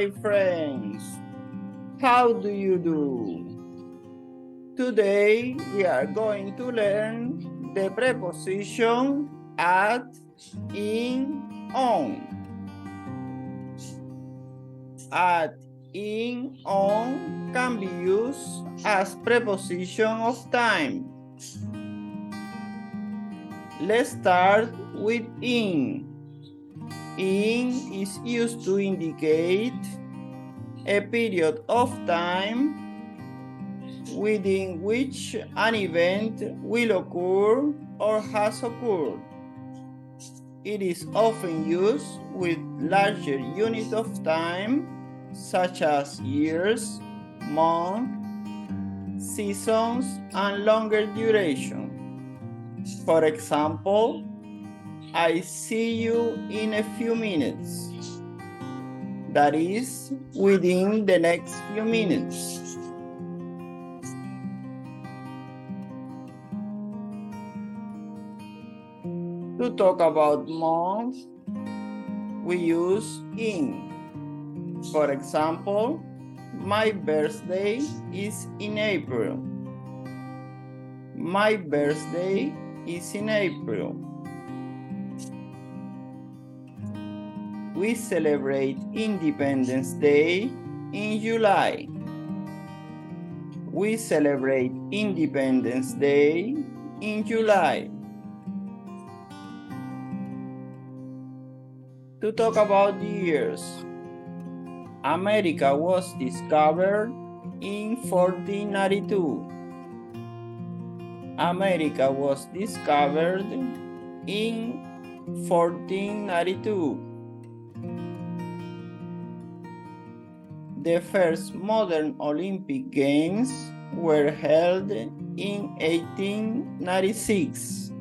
my friends. How do you do? Today we are going to learn the preposition at, in, on. At, in, on can be used as preposition of time. Let's start with in. In is used to indicate a period of time within which an event will occur or has occurred. It is often used with larger units of time, such as years, months, seasons, and longer duration. For example, I see you in a few minutes. That is, within the next few minutes. To talk about months, we use in. For example, my birthday is in April. My birthday is in April. We celebrate Independence Day in July. We celebrate Independence Day in July. To talk about years, America was discovered in 1492. America was discovered in 1492. The first modern Olympic Games were held in 1896.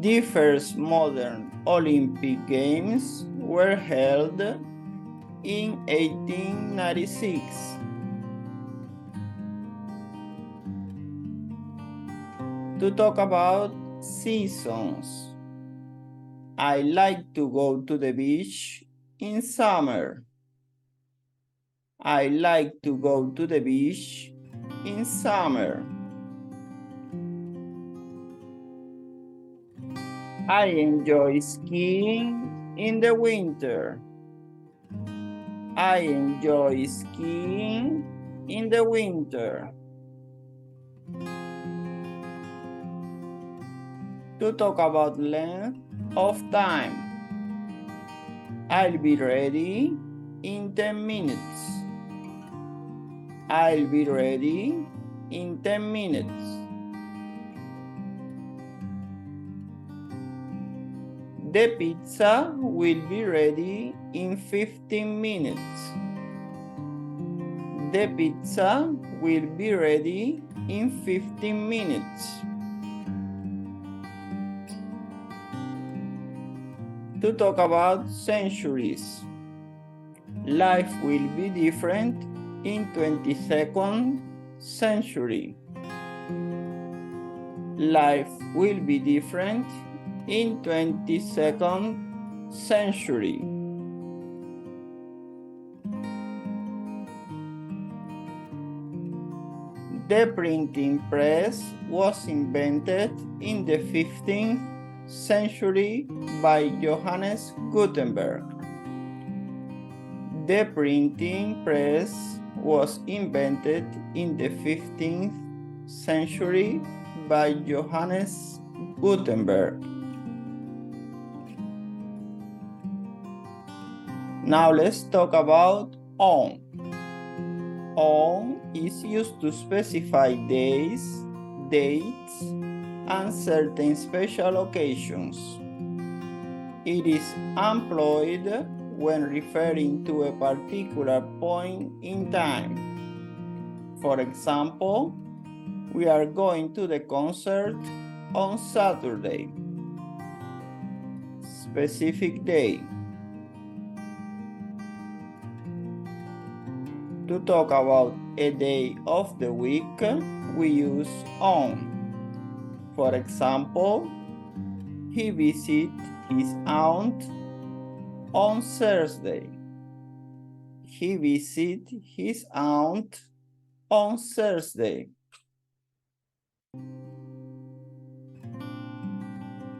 The first modern Olympic Games were held in 1896. To talk about seasons, I like to go to the beach in summer. I like to go to the beach in summer. I enjoy skiing in the winter. I enjoy skiing in the winter. To talk about length of time, I'll be ready in 10 minutes. I'll be ready in 10 minutes. The pizza will be ready in 15 minutes. The pizza will be ready in 15 minutes. To talk about centuries, life will be different in 22nd century. Life will be different in 22nd century. The printing press was invented in the 15th century by Johannes Gutenberg. The printing press was invented in the 15th century by Johannes Gutenberg. Now let's talk about on. On is used to specify days, dates, and certain special occasions. It is employed when referring to a particular point in time. For example, we are going to the concert on Saturday. Specific day. To talk about a day of the week, we use on. For example, he visited his aunt on Thursday. he visits his aunt on Thursday.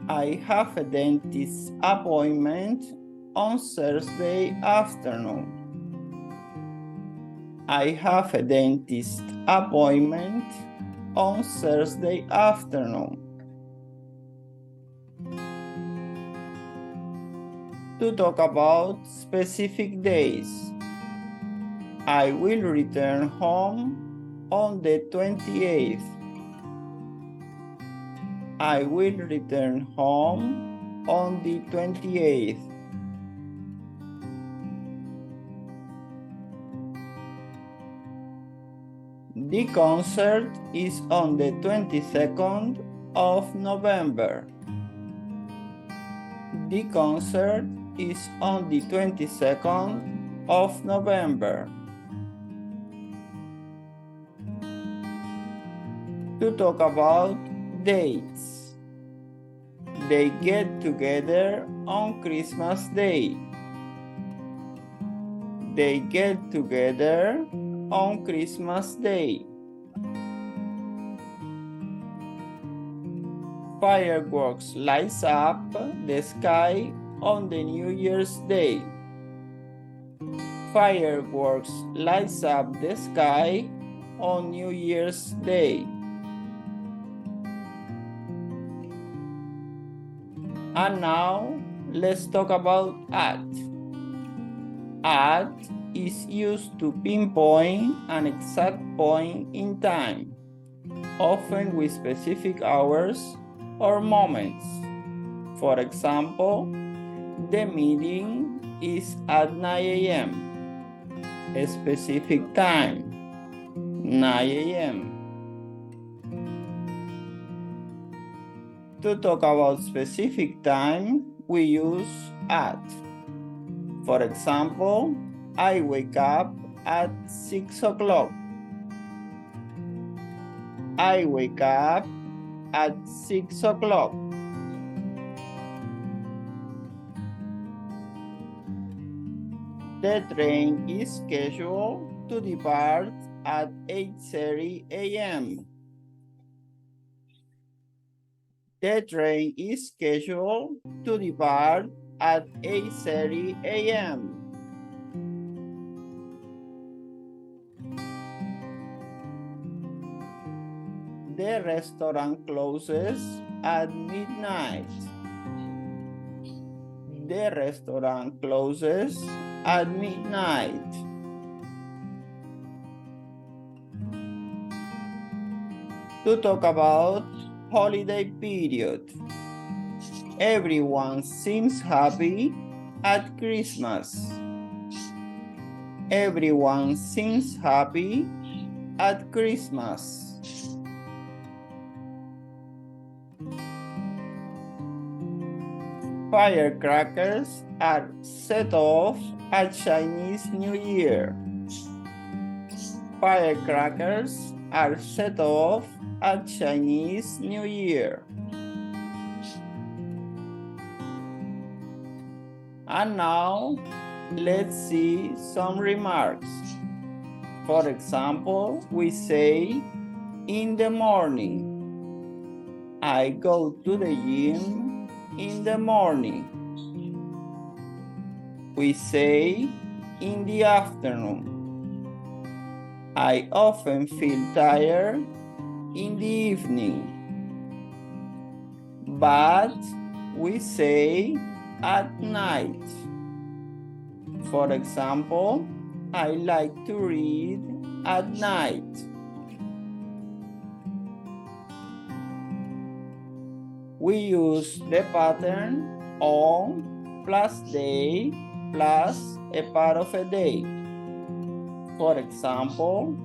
I have a dentist appointment on Thursday afternoon. I have a dentist appointment on Thursday afternoon. To talk about specific days, I will return home on the 28th. I will return home on the 28th. The concert is on the 22nd of November. The concert is on the 22nd of November. To talk about dates, they get together on Christmas Day. They get together on Christmas Day. Fireworks lights up the sky on the New Year's Day. Fireworks lights up the sky on New Year's Day. And now, let's talk about at. At is used to pinpoint an exact point in time, often with specific hours or moments. For example, the meeting is at 9 a.m. A specific time, 9 a.m. To talk about specific time, we use at. For example, I wake up at 6 o'clock. I wake up at 6 o'clock. The train is scheduled to depart at 8:30 a.m. The train is scheduled to depart at 8:30 a.m. The restaurant closes at midnight. The restaurant closes at midnight. To talk about holiday period, everyone seems happy at Christmas. Everyone seems happy at Christmas. Firecrackers are set off at Chinese New Year. Firecrackers are set off at Chinese New Year. And now, let's see some remarks. For example, we say, in the morning. I go to the gym in the morning. We say, in the afternoon. I often feel tired in the evening. But we say, at night. For example, I like to read at night. We use the pattern on plus day plus a part of a day. For example,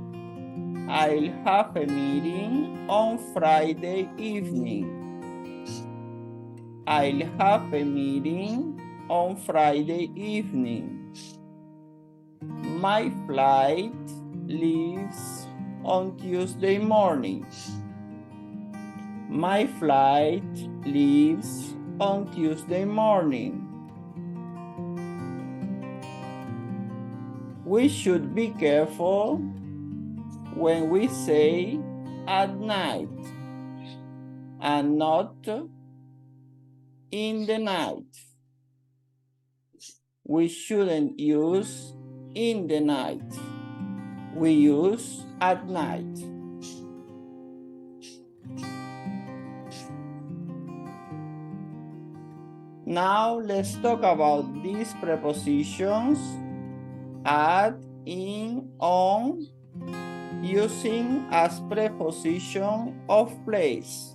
I'll have a meeting on Friday evening. I'll have a meeting on Friday evening. My flight leaves on Tuesday morning. My flight leaves on Tuesday morning. We should be careful when we say at night and not in the night. We shouldn't use in the night. We use at night. Now let's talk about these prepositions: at, in, on, using as preposition of place.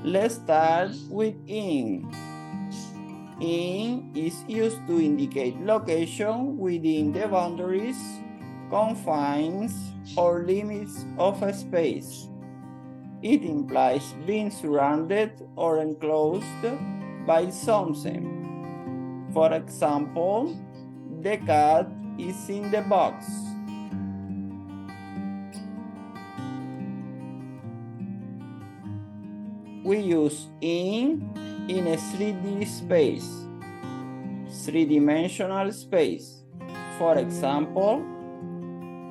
Let's start with in. In is used to indicate location within the boundaries, confines, or limits of a space. It implies being surrounded or enclosed by something. For example, the cat is in the box. We use in a 3D space, three-dimensional space. For example,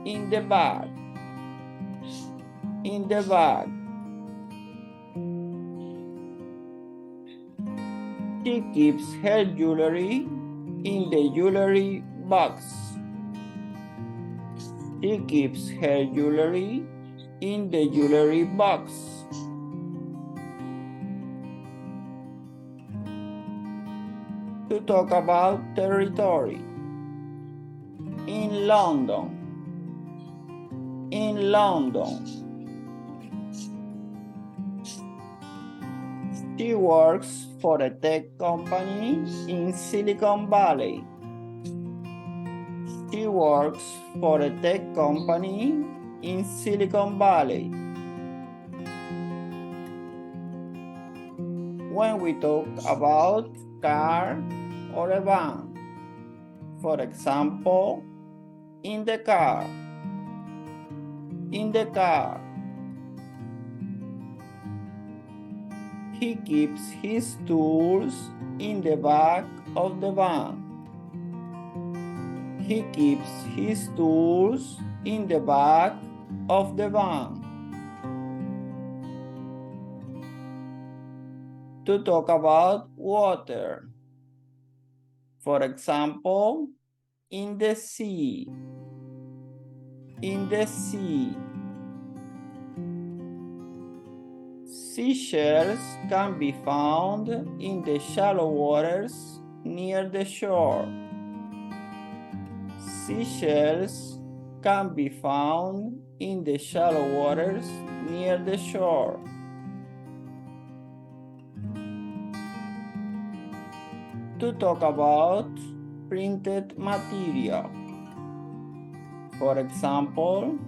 in the bag, in the bag. She keeps her jewelry in the jewelry box. She keeps her jewelry in the jewelry box. To talk about territory. In London. In London. She works for a tech company in Silicon Valley. She works for a tech company in Silicon Valley. When we talk about car or a van, for example, in the car, in the car. He keeps his tools in the back of the van. He keeps his tools in the back of the van. To talk about water. For example, in the sea. In the sea. Seashells can be found in the shallow waters near the shore. Seashells can be found in the shallow waters near the shore. To talk about printed material. For example,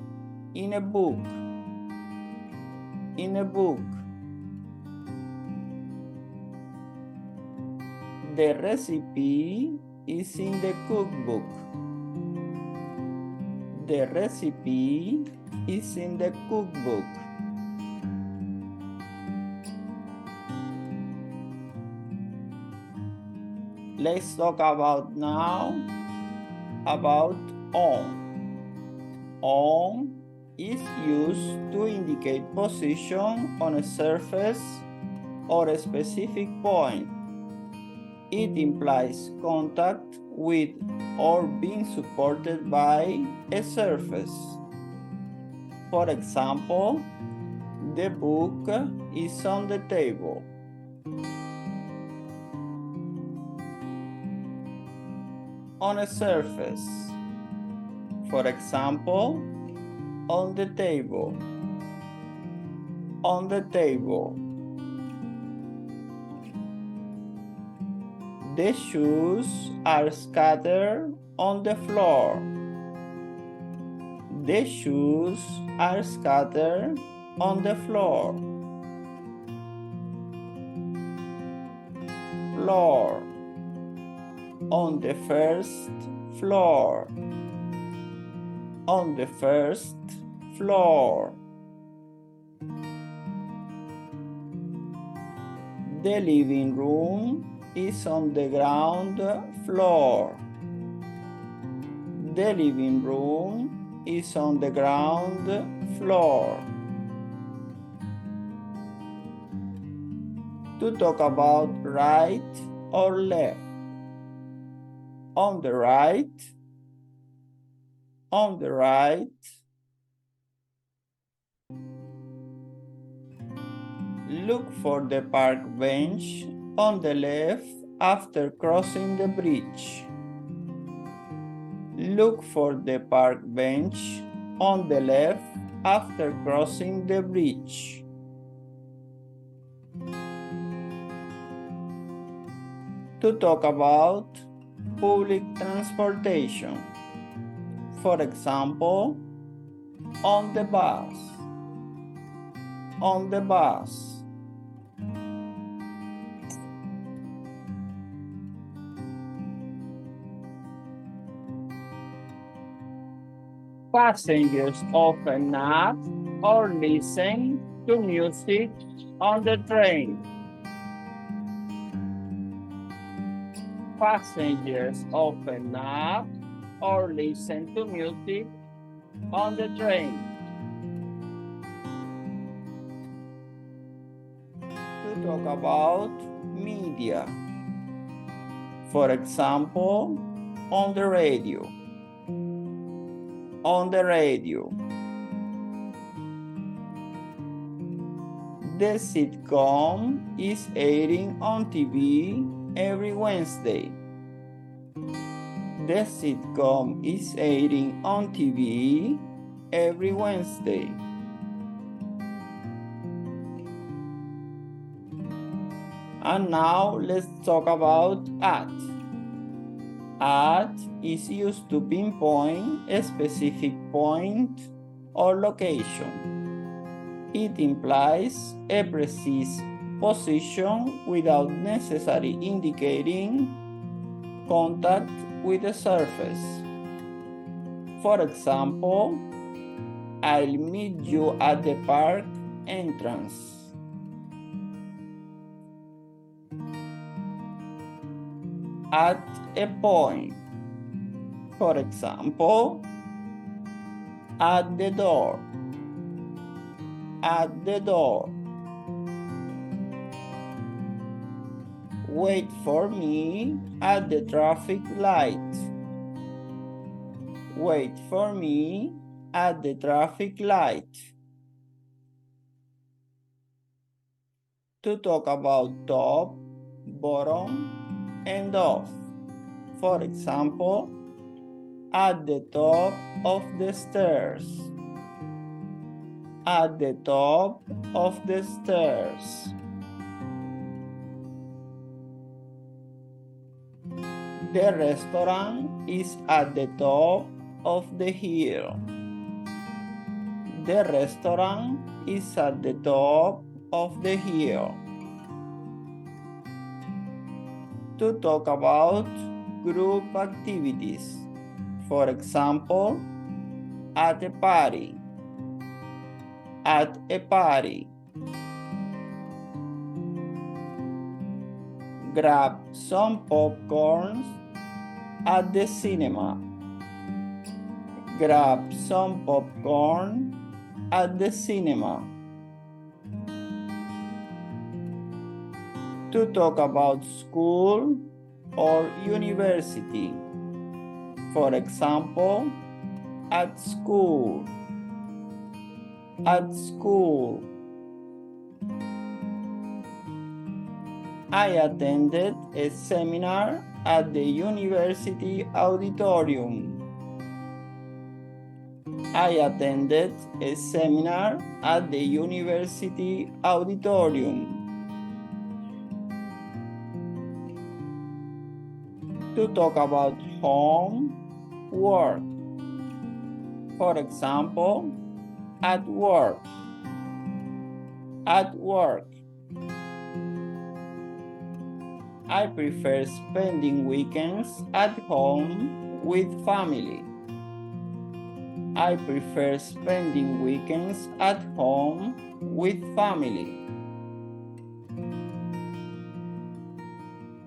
in a book. In a book. The recipe is in the cookbook. The recipe is in the cookbook. Let's talk about now about on. On is used to indicate position on a surface or a specific point. It implies contact with or being supported by a surface. For example, the book is on the table. On a surface. For example, on the table. On the table. The shoes are scattered on the floor. The shoes are scattered on the floor. Floor. On the first floor. On the first floor. The living room is on the ground floor. The living room is on the ground floor. To talk about right or left. On the right. On the right. Look for the park bench on the left after crossing the bridge. Look for the park bench on the left after crossing the bridge. To talk about public transportation. For example, on the bus. On the bus. Passengers often nap or listen to music on the train. Passengers often nap or listen to music on the train. To talk about media. For example, on the radio. On the radio. The sitcom is airing on TV every Wednesday. The sitcom is airing on TV every Wednesday. And now let's talk about at. At is used to pinpoint a specific point or location. It implies a precise position without necessarily indicating contact with the surface. For example, I'll meet you at the park entrance. At a point. For example, at the door. At the door. Wait for me at the traffic light. Wait for me at the traffic light. To talk about top, bottom, and off. For example, at the top of the stairs. At the top of the stairs. The restaurant is at the top of the hill. The restaurant is at the top of the hill. To talk about group activities. For example, at a party. At a party. Grab some popcorns at the cinema. Grab some popcorn at the cinema. To talk about school or university. For example, at school. At school. I attended a seminar at the university auditorium. I attended a seminar at the university auditorium. To talk about home, work. For example, at work. At work. I prefer spending weekends at home with family. I prefer spending weekends at home with family.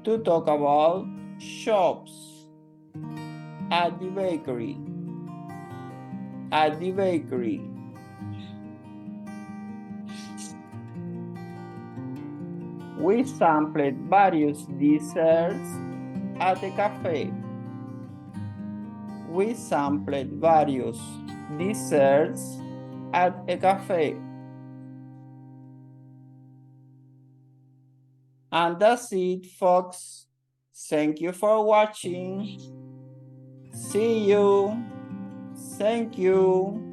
to talk about shops at the bakery. At the bakery. We sampled various desserts at the cafe. We sampled various desserts at a cafe. And that's it, folks. Thank you for watching. See you. Thank you.